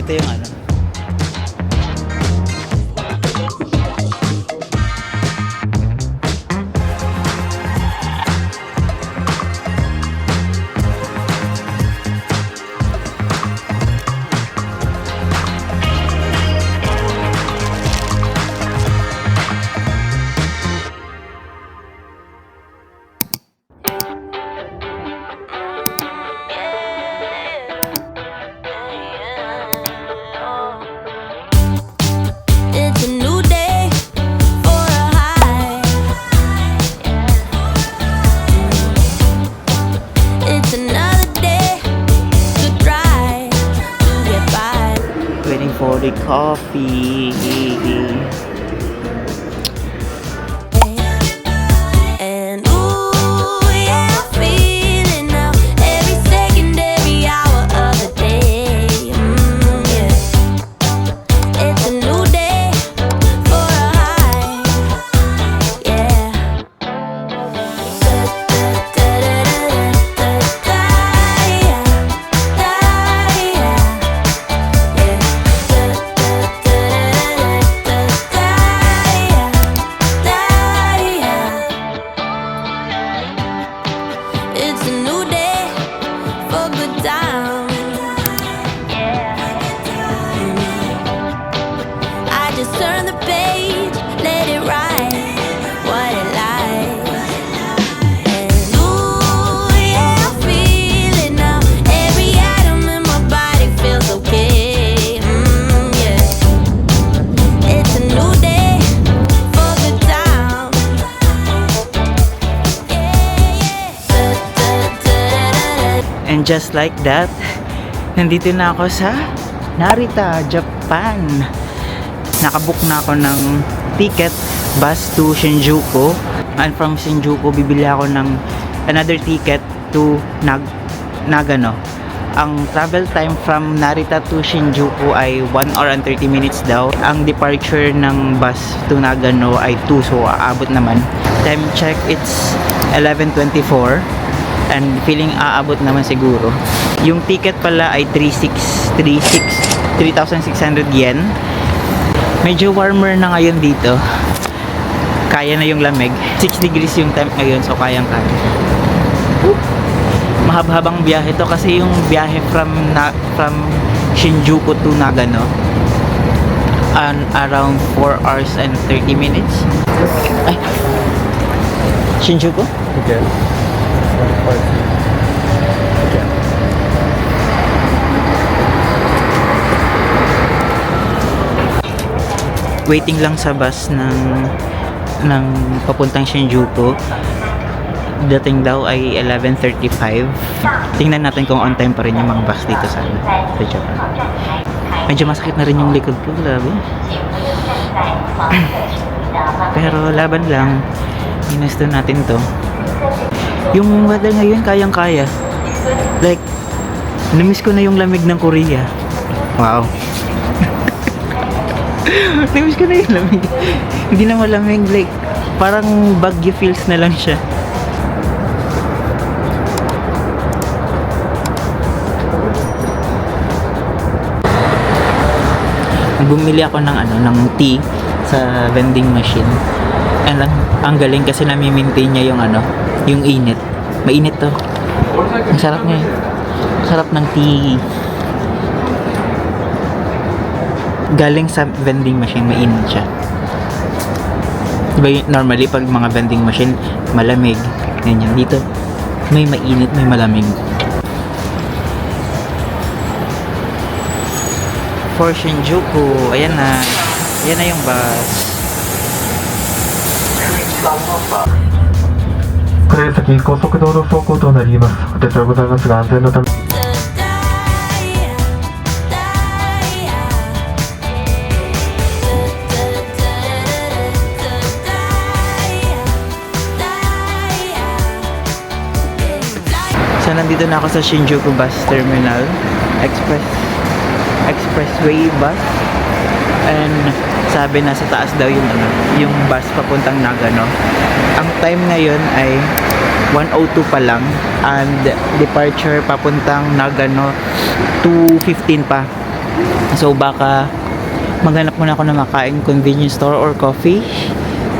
Ito yung ano. It's a new day for a high. It's another day to try to get by. Waiting for the coffee. And ooh, yeah, I'm feeling now every second, every hour of the day. Yeah. It's a new day for a high. Yeah. It's a new day for good times. I just turn the page, let it write what it likes. And ooh, yeah, I'm feeling now. Every atom in my body feels okay. Yeah. It's a new day for good times. And just like that, nandito na ako sa Narita, Japan. Nakabook na ako ng ticket bus to Shinjuku. And from Shinjuku, bibili ako ng another ticket to Nagano. Ang travel time from Narita to Shinjuku ay 1 hour and 30 minutes daw. Ang departure ng bus to Nagano ay 2, so aabot naman. Time check, it's 11:24. And feeling aabot naman siguro. Yung ticket pala ay 3,600 yen. Medyo warmer na ngayon dito. Kaya na yung lamig. 6 degrees yung temp ngayon, so kayang-kaya. Mahab-habang biyahe to kasi yung biyahe from Shinjuku to Nagano and around 4 hours and 30 minutes. Ay. Shinjuku? Okay. Waiting lang sa bus ng papuntang Shinjuku. Dating daw ay 11:35. Tingnan natin kung on time pa rin yung mga bus dito sa Japan. Medyo masakit na rin yung likod ko, grabe. Pero laban lang. Ginusto natin to. Yung weather ngayon kayang-kaya. Like, namiss ko na yung lamig ng Korea. Wow. Namiss ko na yung lamig. Hindi na malamig, like, parang Baguio feels na lang siya. Bumili ako ng tea sa vending machine. And ang galing kasi nami-maintain niya yung init. Mainit to. Ang sarap niya. Sarap ng tea. Galing sa vending machine, mainit siya. Diba normally pag mga vending machine, malamig. Ganyan. Dito, may mainit, may malamig. For Shinjuku, ayan na. Ayan na yung bus. これより先高速道路走行となります。お手伝いございますが安全のため So nandito na ako sa Shinjuku Bus Terminal, expressway bus. And sabi na sa taas daw yung bus papuntang Nagano. Ang time ngayon ay 1:02 pa lang, and departure papuntang Nagano 2:15 pa. So baka maghanap muna ako na makain convenience store or coffee.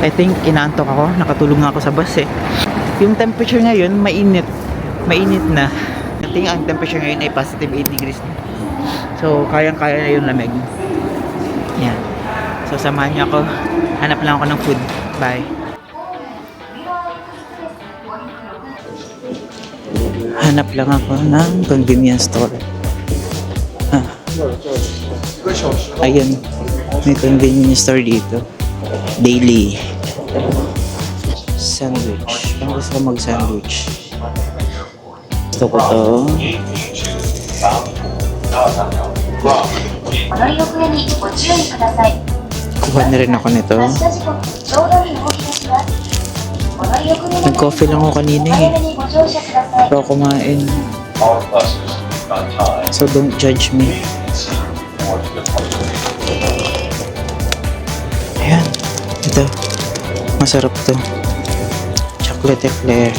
I think inaantok ako, nakatulog nga ako sa bus eh. Yung temperature ngayon, mainit na. I think ang temperature ngayon ay positive 8 degrees na. So kayang-kaya na yung lamig. Yan. So samahan niyo ako, hanap lang ako ng food. Bye. Hanap lang ako ng convenience store. Ayun, may convenience store dito. Daily sandwich. Ang gusto ko mag-sandwich. Gusto ko to. Kuha na rin ako nito. Nag-coffee lang ako kanina eh. Pero kumain. So don't judge me. Ayan. Ito. Masarap to. Chocolate eclair.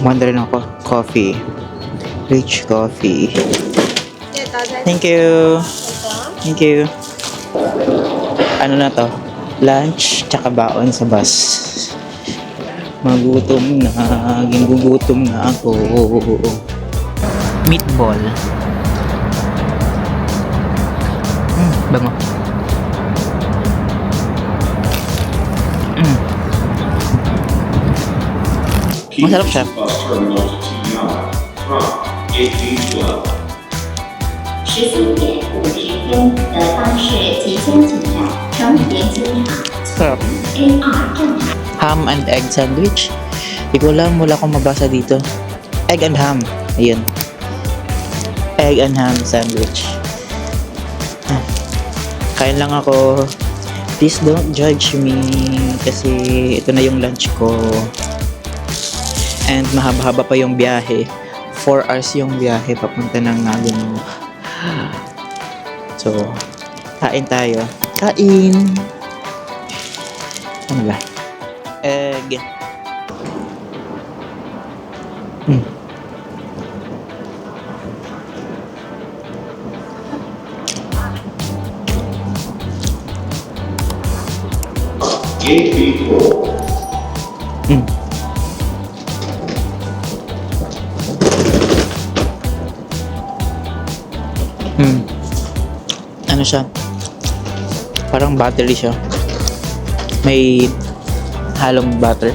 Wonder rin ako. Coffee. Rich coffee. Thank you. Thank you. Ano na to? Lunch, tsaka baon sa bus. Magutom na. Ginugutom na ako. Meatball. Bango. Masarap siya. 14:50的巴士即将进站，成田机场 Sarap. A2 正常。 Ham and egg sandwich. Di ko alam, wala akong mabasa dito. Egg and ham. Ayun. Egg and ham sandwich. Kain lang ako. Please don't judge me. Kasi ito na yung lunch ko. And mahaba-haba pa yung biyahe. 4 hours yung biyahe papunta ng Nagano. So, kain tayo. Kain! Ano ba? Egg. Ano siya? Parang battery siya. May halong butter.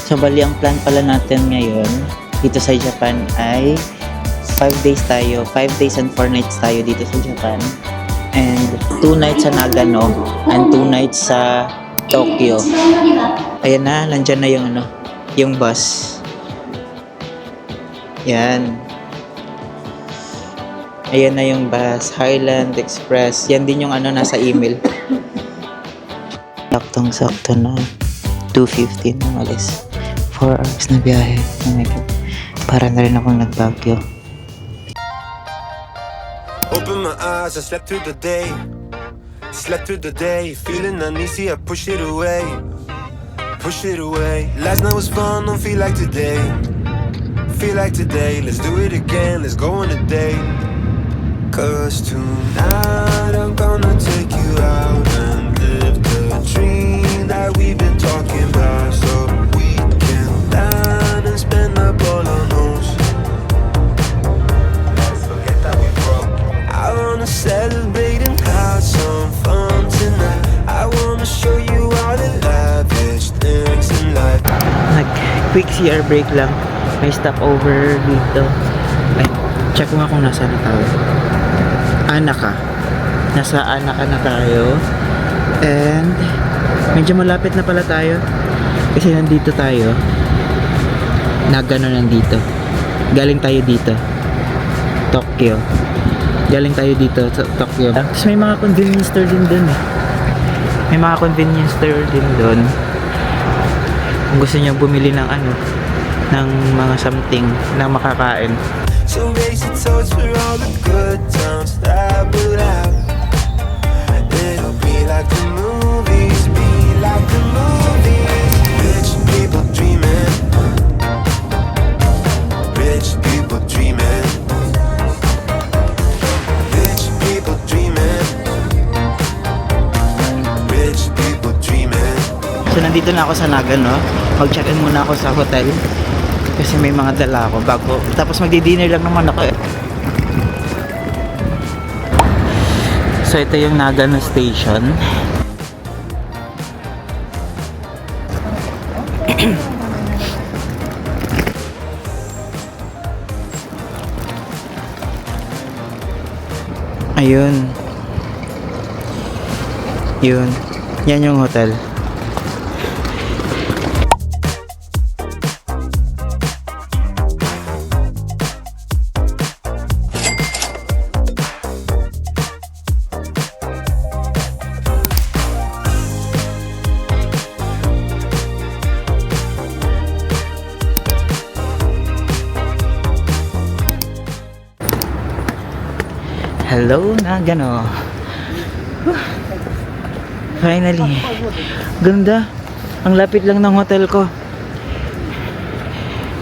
So bali ang plan pala natin ngayon dito sa Japan ay 5 days tayo. 5 days and 4 nights tayo dito sa Japan. And 2 nights sa Nagano and 2 nights sa Tokyo. Ayan na, nandyan na yung ano, yung bus. Yan. Ayan na yung bus, Highland Express. Yan din yung ano nasa email. Saktong-sakto na 2:15 na malis. 4 hours na biyahe. Oh my God. Para na rin akong nag-Baguio. Open my eyes, I slept through the day. Slept through the day, feeling uneasy, I push it away. Push it away. Last night was fun, don't feel like today. Feel like today, let's do it again, let's go on a date. Cause tonight I'm gonna take you out and live the dream that we've been talking about. So we can dine and spend up all our nose. Let's forget that we broke. I wanna celebrate and have some fun tonight. I wanna show you all the lavish things in life. Nag-quick CR break lang. May stopover dito. Ay, check ko nga kung nasa na tayo. Anaka. Nasa Anaka na tayo. And medyo malapit na pala tayo. Kasi nandito tayo. Nagano nandito. Galing tayo dito. Tokyo. Galing tayo dito sa Tokyo. Tapos may mga convenience store din dun eh. May mga convenience store din dun. Kung gusto niyo bumili ng ano, ng mga something na makakain. So raise your toast for all the good times that we'll have. nandito na ako sa Nagano. Mag-check-in muna ako sa hotel. Kasi may mga dala ako bago. Tapos magdi-dinner lang naman ako eh. So ito yung Nagano Station. Ayun. Yun. Yan yung hotel. Hello, Nagano. Finally. Ganda. Ang lapit lang ng hotel ko.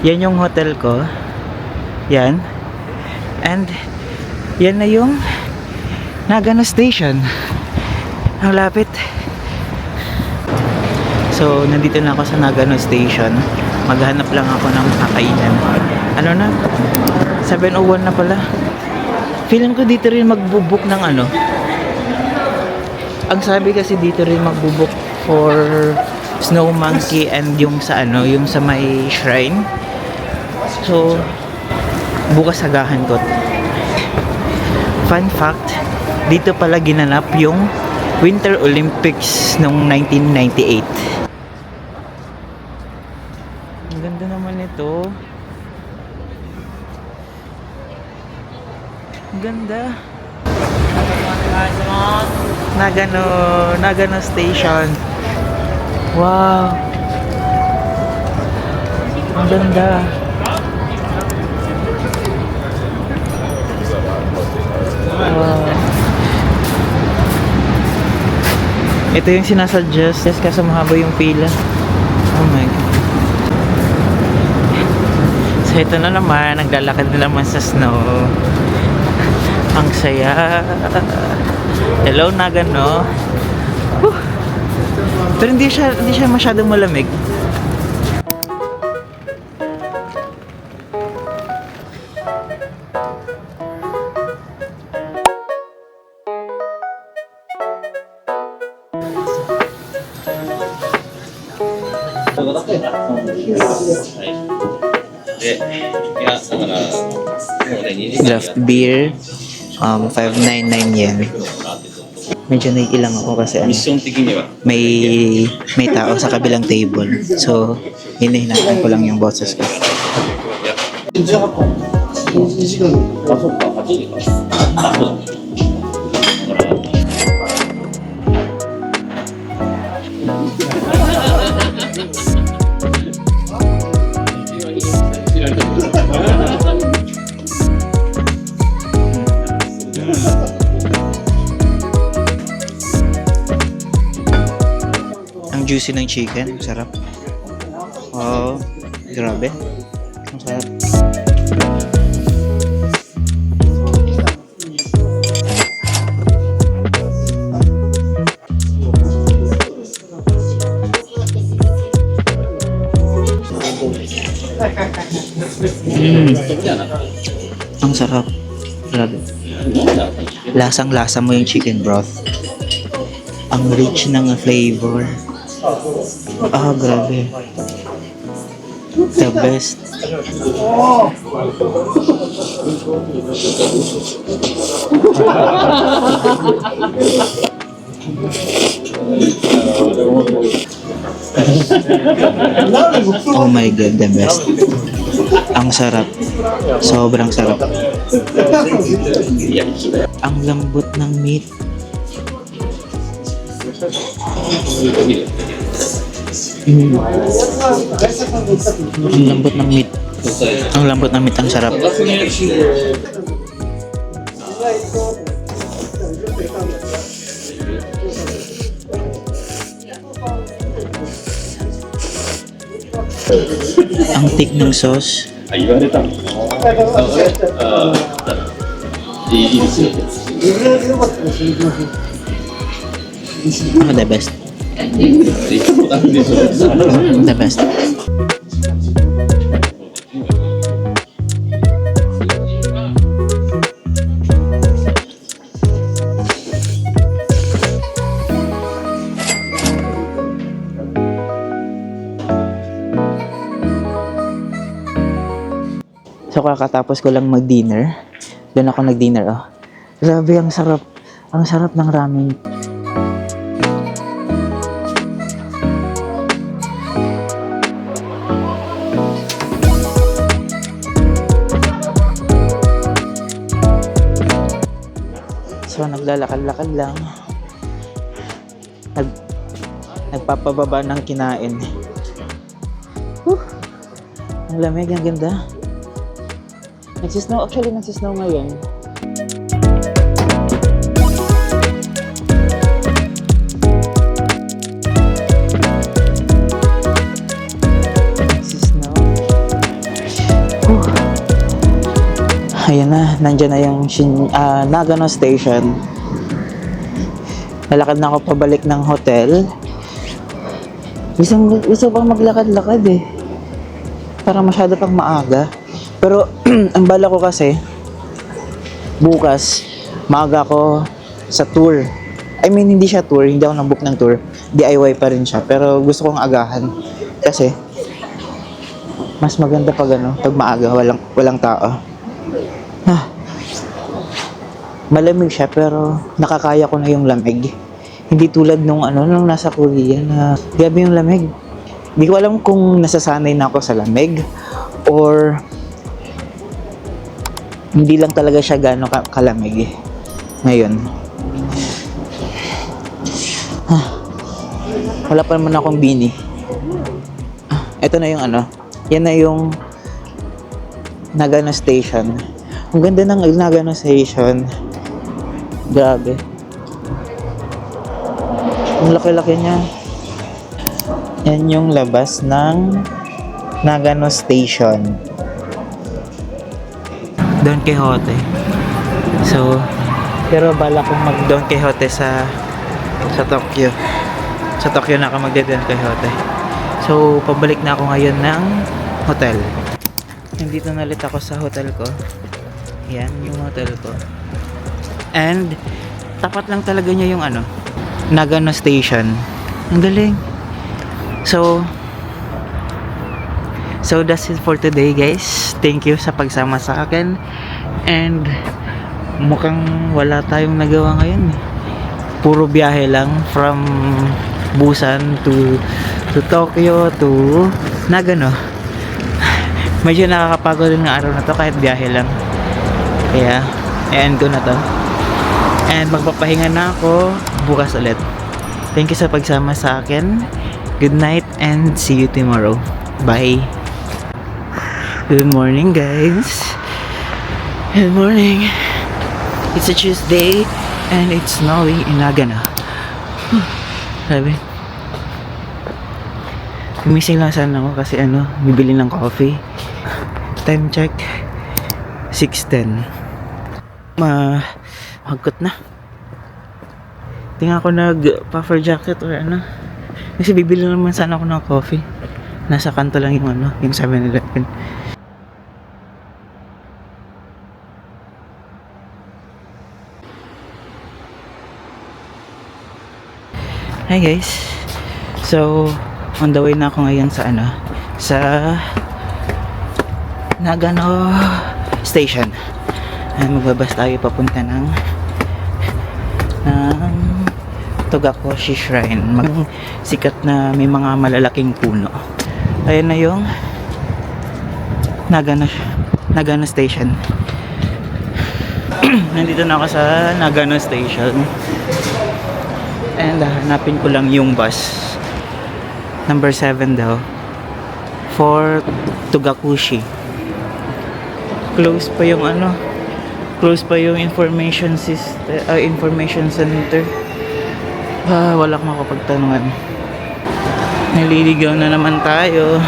Yan yung hotel ko. Yan. And yan na yung Nagano Station. Ang lapit. So, nandito na ako sa Nagano Station. Maghanap lang ako ng kakainan. Ano na? 7:01 na pala. Feeling ko dito rin magbubook ng ano. Ang sabi kasi dito rin magbubook for Snow Monkey and yung sa ano, yung sa may shrine. So, bukas agahan ko. Fun fact, dito pala ginanap yung Winter Olympics noong 1998. Ang ganda naman ito. Ang ganda. Nagano Station. Wow. Ang ganda. Wow. Ito yung sinasuggest kasi mahaba yung pila. Oh my God. So ito na naman, naglalakad na naman sa snow. Ang saya. Hello, Nagano. Pero hindi siya masyadong malamig. Draft beer, 599 yen. Medyo naiilang ako kasi ano, may tao sa kabilang table. So, hinahinaan ko lang yung boses ko. Juicy ng chicken, sarap. Oh, grabe. Ang sarap. Ang sarap. Grabe. Lasang-lasa mo yung chicken broth. Ang rich ng flavor. Ah, grabe. The best. Oh my God, the best. Ang sarap. Sobrang sarap. Ang lambot ng meat. Ang lambot ng meat. Ang lambot ng meat, ang sarap. Ang thick ng sauce. Ah, the best. The best. So kakatapos ko lang mag-dinner. Doon ako nag-dinner, oh. Grabe, ang sarap. Ang sarap ng ramen. So naglalakad-lakad lang. Nagpapababa ng kinain. Ang lamig, ang ganda. Nagsisnow, actually nagsisnow ngayon. Nagsisnow. Ayan na, nandyan na yung Nagano Station. Lalakad na ako pabalik ng hotel. Gusto pang maglakad-lakad eh. Para masyado pang maaga. Pero, ang bala ko kasi, bukas, maaga ako sa tour. I mean, hindi siya tour, hindi ako nag-book ng tour. DIY pa rin siya, pero gusto kong agahan. Kasi, mas maganda pag pag maaga, walang tao. Malamig siya, pero nakakaya ko na yung lamig. Hindi tulad nung nasa Korea na grabe yung lamig. Hindi ko alam kung nasasanay na ako sa lamig, or hindi lang talaga siya gano'ng kalamig ngayon. Wala pa naman akong bini. Ito na yung yan na yung Nagano Station. Ang ganda ng Nagano Station. Grabe. Ang laki-laki niya. Yan yung labas ng Nagano Station. Don Quixote. So, pero bala kong mag Don Quixote sa Tokyo. Sa Tokyo na ako magde-Don Quixote. So, pabalik na ako ngayon ng hotel. Nandito na ulit ako sa hotel ko. Yan, yung hotel ko. And, tapat lang talaga niya yung Nagano Station. Ang galing. So, that's it for today, guys. Thank you sa pagsama sa akin. And mukhang wala tayong nagawa ngayon. Puro biyahe lang from Busan to Tokyo to Nagano. Medyo nakakapagod din ng araw na to kahit biyahe lang. Kaya, i-end ko na to. And magpapahinga na ako bukas ulit. Thank you sa pagsama sa akin. Good night and see you tomorrow. Bye. Good morning, guys. Good morning. It's a Tuesday and it's snowing in Nagano. Sabi. Gumising lang sana ako kasi bibili ng coffee. Time check 6:10. Mahagkot na. Tingnan ako nag-puffer jacket or kasi bibili naman sana ako ng coffee. Nasa kanto lang yung yung 7-Eleven. Hi guys. So, on the way na ako ngayon sa sa Nagano Station. Magbabas tayo papunta ng Togakoshi Shrine. Sikat na may mga malalaking puno. Ayan na yung Nagano Station. Nandito na ako sa Nagano Station. And hanapin ko lang yung bus. Number 7 daw. For Togakoshi. Close pa yung close pa yung information center. Wala akong makapagtanungan. Naliligaw na naman tayo.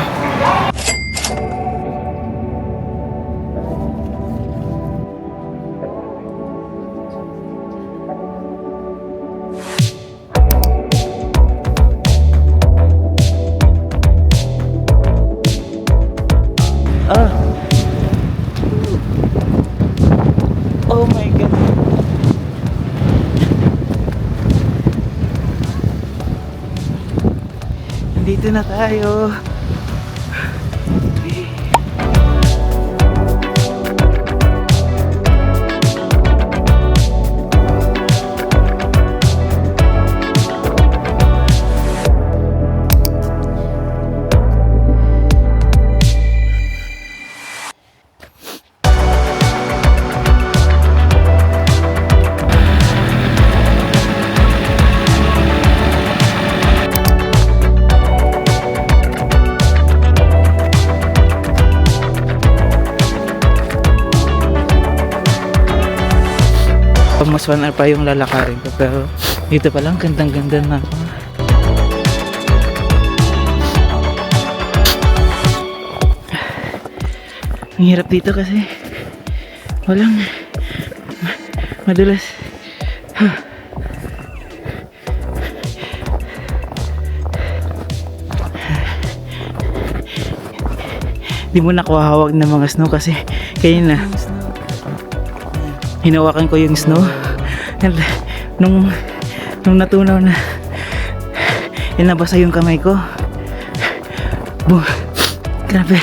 nandito na tayo. Mas 1 hour pa yung lalakarin ko, pero dito pa lang gandang-ganda na ako. Ang hirap dito kasi walang madulas. Di mo nakuha hawak ng mga snow kasi kanina hinawakan ko yung snow and nung natunaw na inabasa yung kamay ko, grabe,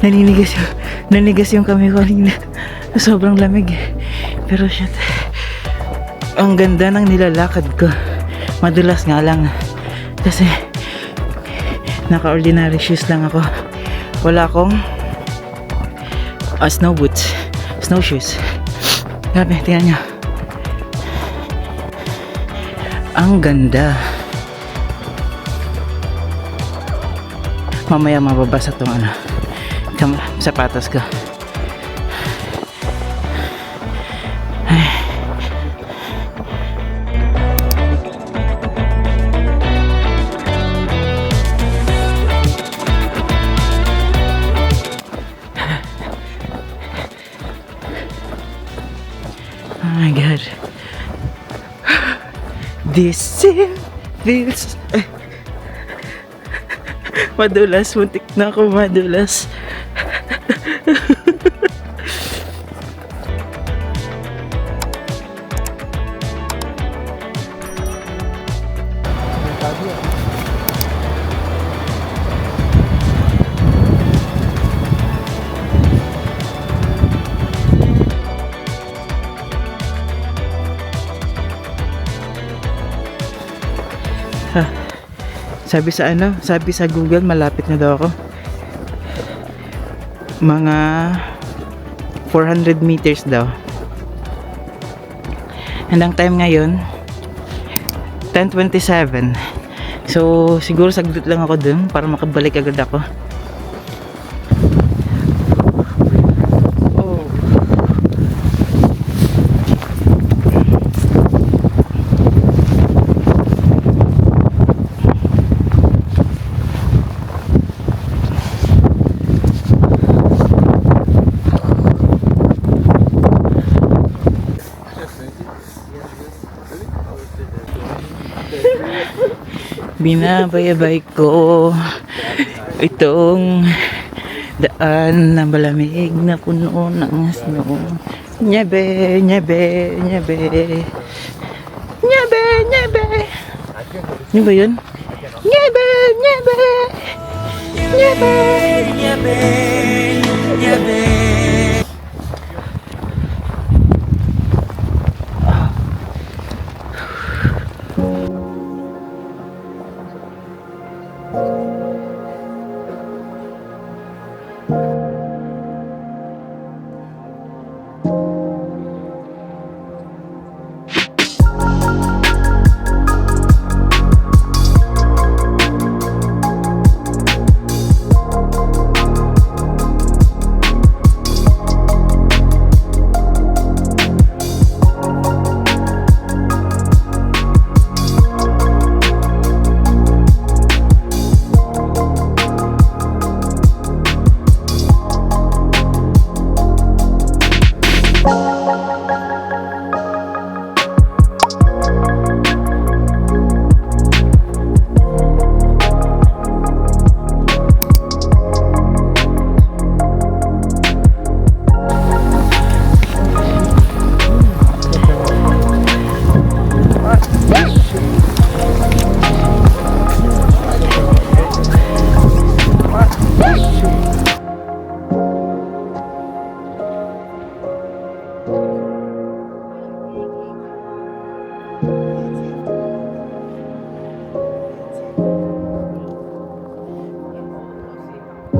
nanigas yung kamay ko kanina. Sobrang lamig, pero shit, ang ganda ng nilalakad ko. Madulas nga lang kasi naka-ordinary shoes lang ako, wala akong snow boots, snow shoes. Grabe, tingnan nyo. Ang ganda. Mamaya mababasa tong sapatos ko. Ay. Oh my god. This feels madulas, muntik na ako madulas. Sabi sa Google malapit na daw ako. Mga 400 meters daw. And ang time ngayon 10:27. So siguro saglit lang ako dun para makabalik agad ako. Binabayabay ko itong daan na malamig na puno ng snow. Nyebe, nyebe, nyebe, nyebe, nyebe. Ano ba yun? Nyebe, nyebe, nyebe, nyebe, nyebe.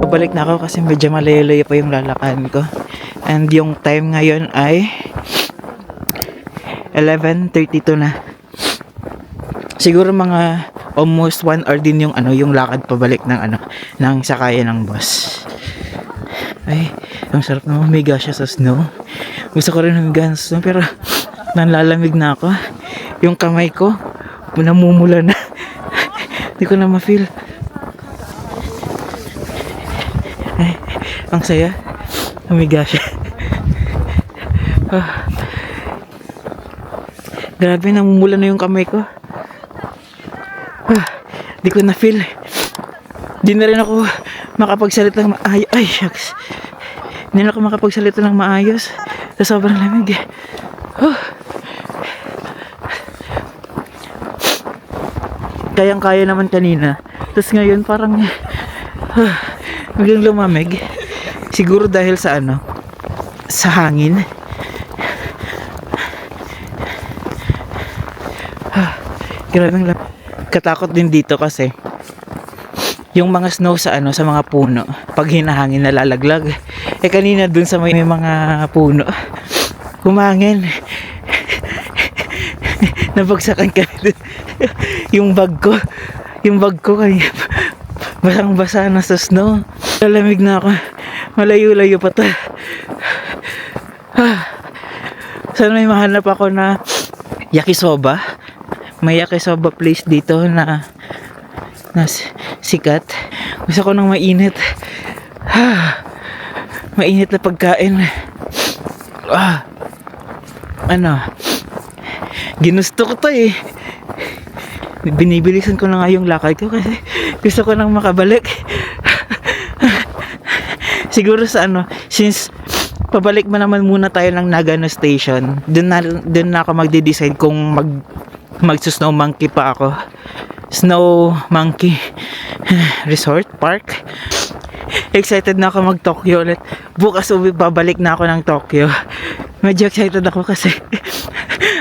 Pabalik na ako kasi medyo malayo-layo pa yung lalakaran ko. And yung time ngayon ay 11:32 na. Siguro mga almost 1 hour din yung yung lakad pabalik ng ng sakayan ng bus. Ay, ang sarap na humiga siya sa snow. Gusto ko rin humiga sa snow pero nanlalamig na ako. Yung kamay ko namumula na. Hindi ko na ma-feel. Ay, ang saya. Humiga siya. Grabe, namumula na yung kamay ko. Di ko na feel. Di na rin ako makapagsalita ng maayos. Ay, shucks. Di na ako makapagsalita ng maayos sa sobrang lamig. Kayang-kaya naman kanina. Tapos ngayon parang biglang lumamig. Siguro dahil sa sa hangin. Grabe ang katakot din dito kasi yung mga snow sa sa mga puno pag hinahangin nalalaglag. Kanina dun sa may mga puno humangin. Nabagsakan kami dun. yung bag ko kanina basang-basa na sa snow. Lalamig na ako. Malayo-layo pa to. Sana may mahanap ako na yakisoba. May yakisoba place dito na sikat. Gusto ko ng mainit. Mainit na pagkain. Ginusto ko to eh. Binibilisan ko na nga yung lakad ko kasi gusto ko nang makabalik. Siguro sa since pabalik man naman muna tayo ng Nagano Station, dun na ako magde-decide kung mag-snow monkey pa ako. Snow Monkey Resort Park. Excited na ako mag-Tokyo ulit. Bukas babalik na ako ng Tokyo. Medyo excited ako kasi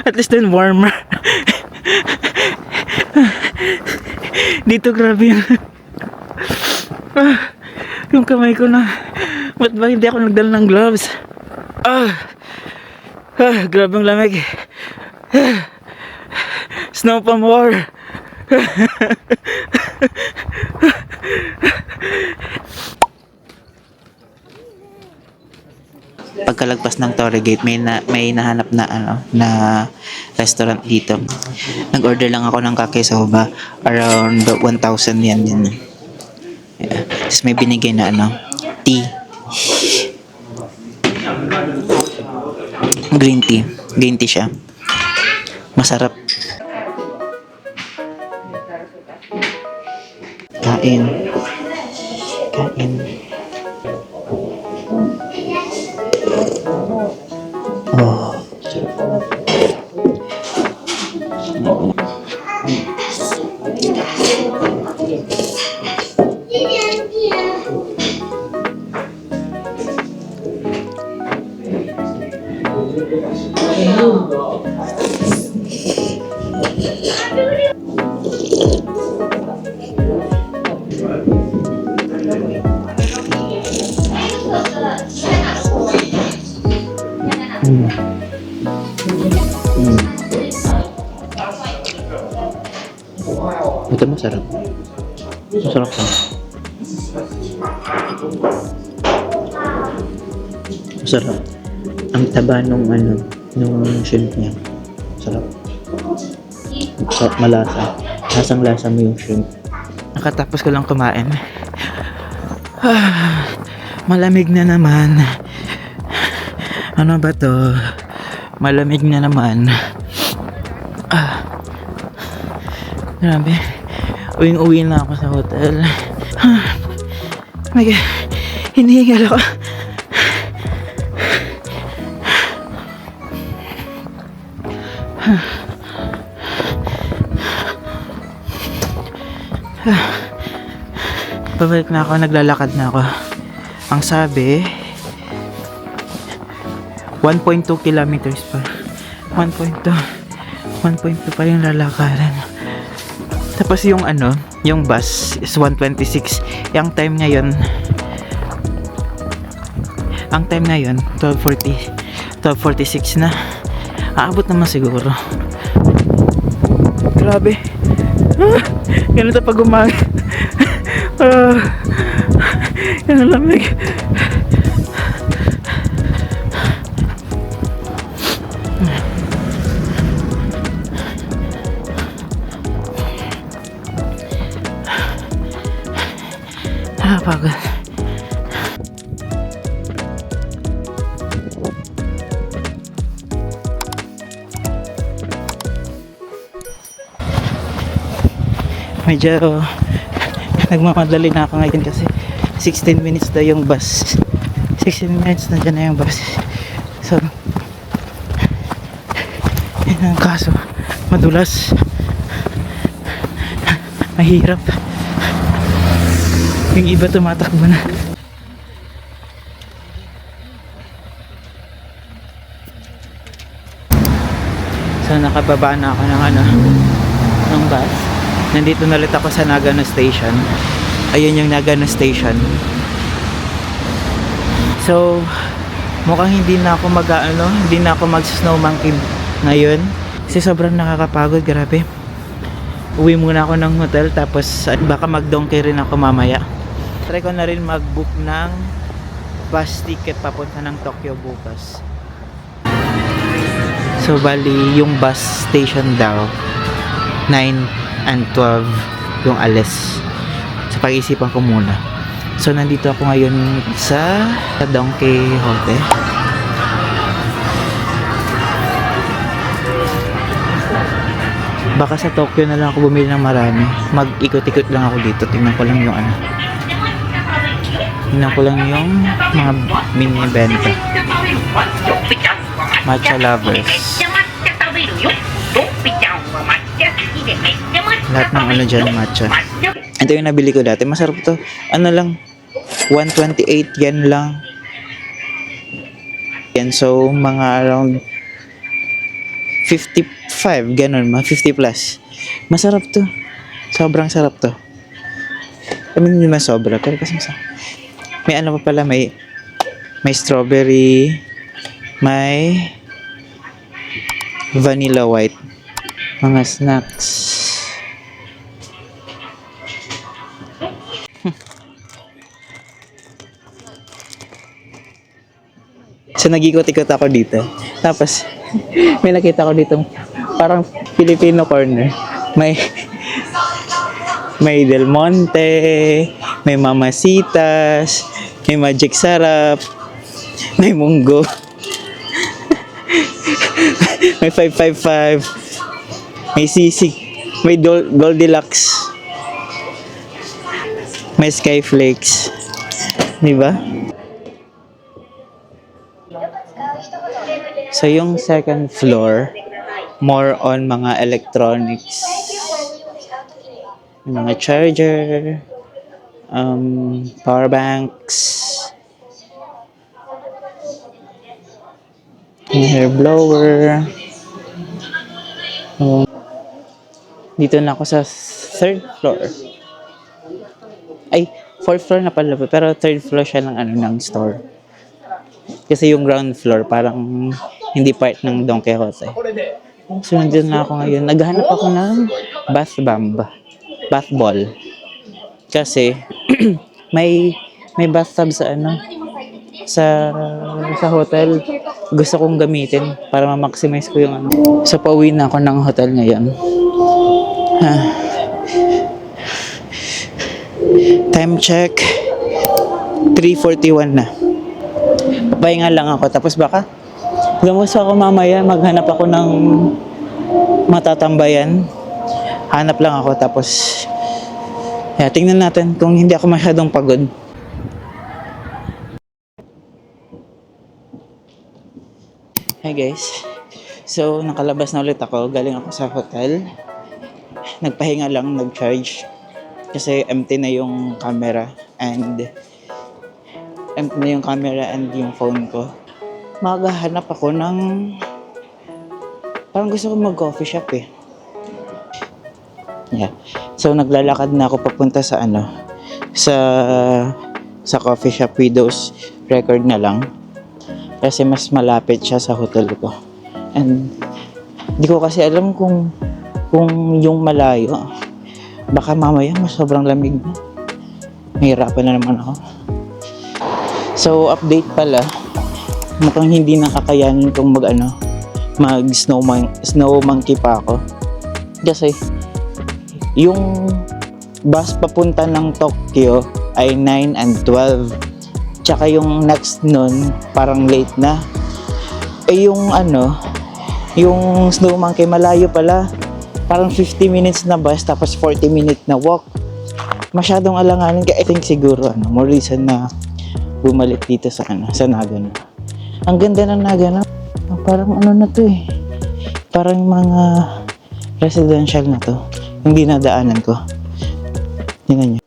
at least dun warmer. Dito grabe yung kamay ko na. Ba't ba hindi ako nagdala ng gloves? Grabe ang lamig. Snow pa more. Pagkalagpas ng Torre Gate may nahanap na na restaurant dito. Nag-order lang ako ng kakesoba, around 1,000 yan din. Yeah. Tapos may binigay na tea. Green tea siya. Masarap. Kain. Oh. Ito masarap. Masarap pa. Masarap. Ang taba nung shrimp niya. Masarap. Malasa. Lasang-lasa mo yung shrimp. Nakatapos ko lang kumain. Malamig na naman. Ano ba to? Malamig na naman. Grabe. Uwing-uwi na ako sa hotel. My God. Hinihingal ako. Pabalik na ako, naglalakad na ako. Ang sabi 1.2 kilometers pa. 1.2 pa yung lalakaran. Tapos yung yung bus is 1:26. Yung time ngayon Ang time ngayon, 12:46 na. Aabot naman siguro. Grabe. Ganito pag umaga. Yan ang lamig. Pagod. Medyo nagmamadali na ako ngayon kasi 16 minutes na yung bus. 16 minutes na dyan na yung bus. So, yun ang kaso. Madulas. Mahirap. Yung iba tumatakbo na. So nakababa na ako ng bus. Nandito na ulit ako sa Nagano Station. Ayun yung Nagano Station. So mukhang hindi na ako mag-snow monkey ngayon kasi sobrang nakakapagod, grabe. Uwi muna ako ng hotel tapos baka mag-donkey rin ako mamaya. Try ko na rin mag-book ng bus ticket papunta ng Tokyo bukas. So bali yung bus station daw 9 and 12 yung alis. So pag-isipan ko muna. So nandito ako ngayon sa Donkey Hotel. Baka sa Tokyo na lang ako bumili ng marami. Mag-ikot-ikot lang ako dito. Tingnan ko lang yung Tingnan ko lang yung mga mini-benta. Matcha lovers. Lahat ng dyan, matcha. Ito yung nabili ko dati. Masarap to. Lang, 128 yen lang. Yan, so mga around 55, ganun, mga 50 plus. Masarap to. Sobrang sarap to. I mean, hindi man sobra, pero kasi masarap. May pa pala, may strawberry, may vanilla white. Mga snacks. So nag-ikot-ikot ako dito. Tapos may nakita ko dito parang Filipino corner. May Del Monte, may Mamasitas, may Magic Sarap, may Munggo. May 555, may Sisig, may Goldilocks, may Skyflakes. Di ba? So yung second floor, more on mga electronics, mga charger, power banks, hair blower. Dito na ako sa third floor. Ay, fourth floor na pala, pero third floor siya ng store. Kasi yung ground floor parang hindi part ng Don Quixote. So nandun na ako ngayon. Naghahanap ako ng bath ball. Kasi may bathtub sa sa hotel. Gusto kong gamitin para ma-maximize ko yung So pauwi na ako ng hotel ngayon. Time check 3:41 na. Pahinga lang ako, tapos baka lumus ako mamaya, maghanap ako ng matatambayan. Hanap lang ako, tapos tingnan natin kung hindi ako masyadong pagod. Hi guys, so nakalabas na ulit ako, galing ako sa hotel. Nagpahinga lang, nag-charge kasi empty na yung camera and yung phone ko. Maghahanap ako ng parang gusto ko mag-coffee shop eh. Yeah. So naglalakad na ako papunta sa sa coffee shop. Widow's record na lang. Kasi mas malapit siya sa hotel ko. And di ko kasi alam kung yung malayo, baka mamaya mas sobrang lamig na. Mahirapan na naman ako. So, update pala. Mukhang hindi nakakayanin kung mag snow monkey pa ako. Kasi, yung bus papunta ng Tokyo ay 9 and 12. Tsaka yung next nun, parang late na. Eh yung yung snow monkey malayo pala. Parang 50 minutes na bus tapos 40 minutes na walk. Masyadong alanganin kaya I think siguro more reason na bumalik dito sa Nagano. Ang ganda ng Nagano. Parang na to eh. Parang mga residential na to. Hindi nadaanan ko. Tingnan nyo.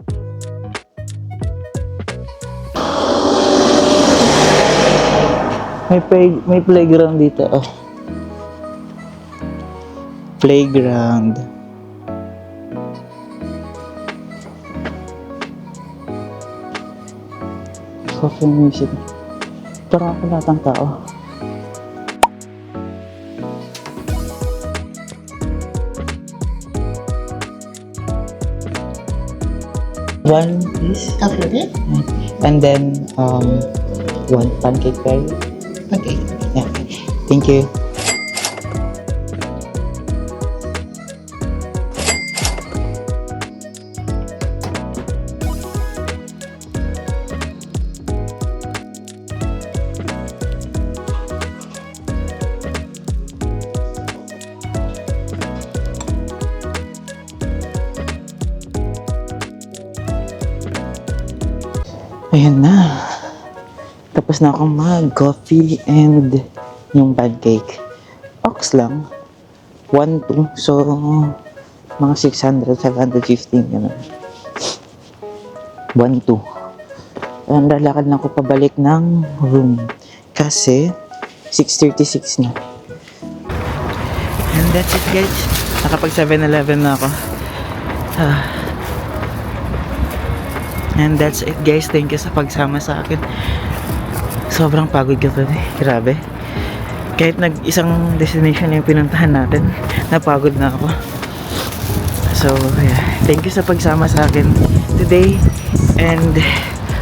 May playground dito. Oh. Playground. Coffee music. Parang ako lahat ng tao. One piece. Coffee And then, one pancake pie. Okay. Yeah. Thank you. Ayan na. Tapos na akong mag-coffee and yung pancake. Ox lang. 1-2. So, mga 600, 715 gano'n. 1-2. And lalakad lang ako pabalik ng room. Kasi, 6:36 na. And that's it guys. Nakapag 7-Eleven na ako. And that's it guys. Thank you sa pagsama sa akin. Sobrang pagod ko today. Grabe. Kahit isang destination na yung pinuntahan natin, napagod na ako. So, yeah. Thank you sa pagsama sa akin today. And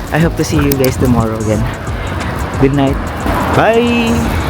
I hope to see you guys tomorrow again. Good night. Bye!